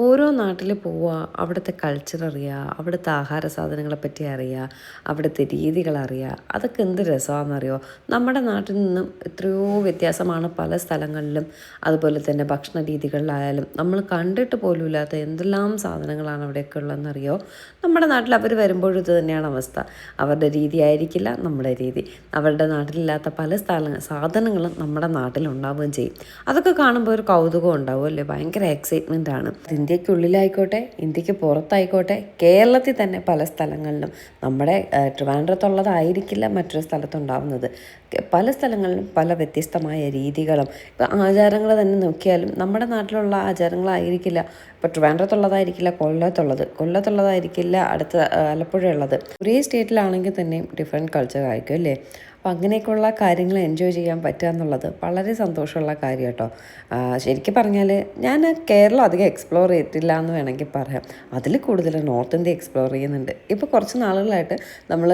ഓരോ നാട്ടിൽ പോവുക, അവിടുത്തെ കൾച്ചർ അറിയുക, അവിടുത്തെ ആഹാര സാധനങ്ങളെ പറ്റി അറിയുക, അവിടുത്തെ രീതികൾ അറിയുക, അതൊക്കെ എന്ത് രസമാണെന്നറിയോ. നമ്മുടെ നാട്ടിൽ നിന്നും എത്രയോ വ്യത്യാസമാണ് പല സ്ഥലങ്ങളിലും. അതുപോലെ തന്നെ ഭക്ഷണ രീതികളിലായാലും നമ്മൾ കണ്ടിട്ട് പോലും ഇല്ലാത്ത എന്തെല്ലാം സാധനങ്ങളാണ് അവിടെയൊക്കെ ഉള്ളതെന്നറിയോ. നമ്മുടെ നാട്ടിൽ അവർ വരുമ്പോഴും ഇത് തന്നെയാണ് അവസ്ഥ. അവരുടെ രീതി ആയിരിക്കില്ല നമ്മുടെ രീതി. അവരുടെ നാട്ടിലില്ലാത്ത പല സാധനങ്ങളും നമ്മുടെ നാട്ടിലുണ്ടാവുകയും ചെയ്യും. അതൊക്കെ കാണുമ്പോൾ ഒരു കൗതുകം ഉണ്ടാവും അല്ലേ, ഭയങ്കര എക്സൈറ്റ്മെൻ്റ് ആണ്. ഇന്ത്യക്കുള്ളിലായിക്കോട്ടെ, ഇന്ത്യക്ക് പുറത്തായിക്കോട്ടെ, കേരളത്തിൽ തന്നെ പല സ്ഥലങ്ങളിലും നമ്മുടെ ട്രിവാൻഡ്രത്തുള്ളതായിരിക്കില്ല മറ്റൊരു സ്ഥലത്തുണ്ടാവുന്നത്. പല സ്ഥലങ്ങളിലും പല വ്യത്യസ്തമായ രീതികളും. ഇപ്പോൾ ആചാരങ്ങൾ തന്നെ നോക്കിയാലും നമ്മുടെ നാട്ടിലുള്ള ആചാരങ്ങളായിരിക്കില്ല ഇപ്പോൾ ട്രിവാൻഡ്രത്തുള്ളതായിരിക്കില്ല കൊല്ലത്തുള്ളതായിരിക്കില്ല അടുത്ത ആലപ്പുഴയുള്ളത്. ഒരേ സ്റ്റേറ്റിലാണെങ്കിൽ തന്നെയും ഡിഫറെൻറ്റ് കൾച്ചർ ആയിരിക്കും അല്ലേ. അപ്പോൾ അങ്ങനെയൊക്കെയുള്ള കാര്യങ്ങൾ എൻജോയ് ചെയ്യാൻ പറ്റുക എന്നുള്ളത് വളരെ സന്തോഷമുള്ള കാര്യം കേട്ടോ. ശരിക്കും പറഞ്ഞാൽ ഞാൻ കേരളം അധികം എക്സ്പ്ലോർ ചെയ്തിട്ടില്ല എന്ന് വേണമെങ്കിൽ പറയാം. അതിൽ കൂടുതൽ നോർത്ത് ഇന്ത്യ എക്സ്പ്ലോർ ചെയ്യുന്നുണ്ട്. ഇപ്പോൾ കുറച്ച് നാളുകളായിട്ട് നമ്മൾ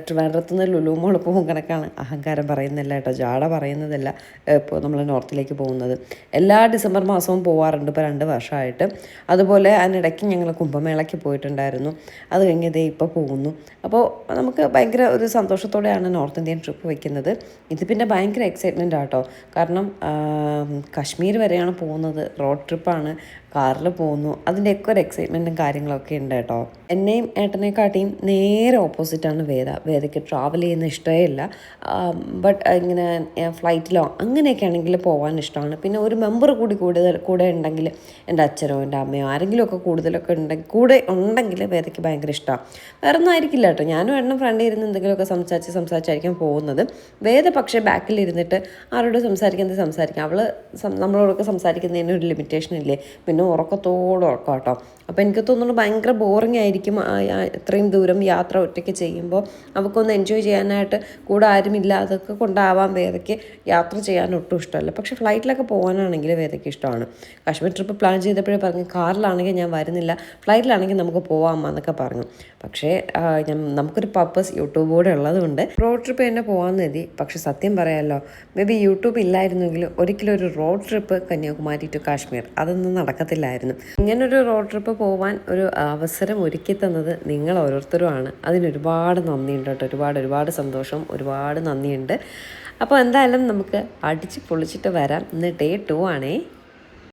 ട്രിവാൻഡ്രത്ത് നിന്ന് ലുലു മോൾ പോകും കണക്കാണ്. അഹങ്കാരം പറയുന്നില്ല കേട്ടോ, ജാട പറയുന്നതല്ല. ഇപ്പോൾ നമ്മൾ നോർത്തിലേക്ക് പോകുന്നത് എല്ലാ ഡിസംബർ മാസവും പോകാറുണ്ട് ഇപ്പോൾ 2 വർഷമായിട്ട്. അതുപോലെ അതിനിടയ്ക്ക് ഞങ്ങൾ കുംഭമേളയ്ക്ക് പോയിട്ടുണ്ടായിരുന്നു. അത് കഴിഞ്ഞതേ ഇപ്പോൾ പോകുന്നു. അപ്പോൾ നമുക്ക് ഭയങ്കര ഒരു സന്തോഷത്തോടെയാണ് നോർത്ത് ഇന്ത്യൻ ട്രിപ്പ് വയ്ക്കുന്നത്. ഇത് പിന്നെ ഭയങ്കര എക്സൈറ്റ്മെൻ്റ് ആട്ടോ. കാരണം കശ്മീർ വരെയാണ് പോകുന്നത്, റോഡ് ട്രിപ്പാണ്, കാറിൽ പോകുന്നു. അതിൻ്റെയൊക്കെ ഒരു എക്സൈറ്റ്മെൻറ്റും കാര്യങ്ങളൊക്കെ ഉണ്ട് കേട്ടോ. എന്നെയും ഏട്ടനെക്കാട്ടിയും നേരെ ഓപ്പോസിറ്റാണ് വേദയ്ക്ക് ട്രാവൽ ചെയ്യുന്ന ഇഷ്ടമേ ഇല്ല. ബട്ട് ഇങ്ങനെ ഫ്ലൈറ്റിലോ അങ്ങനെയൊക്കെ ആണെങ്കിൽ പോകാൻ ഇഷ്ടമാണ്. പിന്നെ ഒരു മെമ്പർ കൂടെ ഉണ്ടെങ്കിൽ, എൻ്റെ അച്ഛനോ എൻ്റെ അമ്മയോ ആരെങ്കിലുമൊക്കെ കൂടുതലൊക്കെ കൂടെ ഉണ്ടെങ്കിൽ വേദയ്ക്ക് ഭയങ്കര ഇഷ്ടമാണ്. വേറെ ഒന്നും ആയിരിക്കില്ല കേട്ടോ. ഞാനും ഏട്ടനും ഫ്രണ്ടിൽ ഇരുന്ന് എന്തെങ്കിലുമൊക്കെ സംസാരിച്ചായിരിക്കും പോകുന്നത്. വേദ പക്ഷേ ബാക്കിലിരുന്നിട്ട് ആരോട് സംസാരിക്കാം. അവൾ നമ്മളോടൊക്കെ സംസാരിക്കുന്നതിന് ഒരു ലിമിറ്റേഷൻ ഇല്ലേ. പിന്നെ ഉറക്കം കേട്ടോ. അപ്പോൾ എനിക്ക് തോന്നുന്നു ഭയങ്കര ബോറിംഗ് ആയിരിക്കും ഇത്രയും ദൂരം യാത്ര ഒറ്റയ്ക്ക് ചെയ്യുമ്പോൾ. അവൾക്കൊന്ന് എൻജോയ് ചെയ്യാനായിട്ട് കൂടെ ആരുമില്ല. അതൊക്കെ കൊണ്ടാവാം വേദയ്ക്ക് യാത്ര ചെയ്യാൻ ഒട്ടും ഇഷ്ടമല്ല. പക്ഷേ ഫ്ലൈറ്റിലൊക്കെ പോകാനാണെങ്കിൽ വേദയ്ക്ക് ഇഷ്ടമാണ്. കാശ്മീർ ട്രിപ്പ് പ്ലാൻ ചെയ്തപ്പോഴേ പറഞ്ഞു, കാറിലാണെങ്കിൽ ഞാൻ വരുന്നില്ല, ഫ്ലൈറ്റിലാണെങ്കിൽ നമുക്ക് പോവാം എന്നൊക്കെ പറഞ്ഞു. പക്ഷേ നമുക്കൊരു പർപ്പസ് യൂട്യൂബ് കൂടെ ഉള്ളതുകൊണ്ട് റോഡ് ട്രിപ്പ് തന്നെ പോകാമെന്ന് കരുതി. പക്ഷേ സത്യം പറയാമല്ലോ, മേ ബി യൂട്യൂബ് ഇല്ലായിരുന്നെങ്കിൽ ഒരിക്കലും ഒരു road trip Kanyakumari to Kashmir അതൊന്നും നടക്കത്തില്ലായിരുന്നു. ഇങ്ങനൊരു റോഡ് ട്രിപ്പ് പോകാൻ ഒരു അവസരം ഒരുക്കി തന്നത് നിങ്ങൾ ഓരോരുത്തരുമാണ്. അതിനൊരുപാട് നന്ദിയുണ്ട് കേട്ടോ. ഒരുപാട് സന്തോഷം, ഒരുപാട് നന്ദിയുണ്ട്. അപ്പോൾ എന്തായാലും നമുക്ക് അടിച്ച് പൊളിച്ചിട്ട് വരാം. ഇന്ന് Day 2 ആണേ.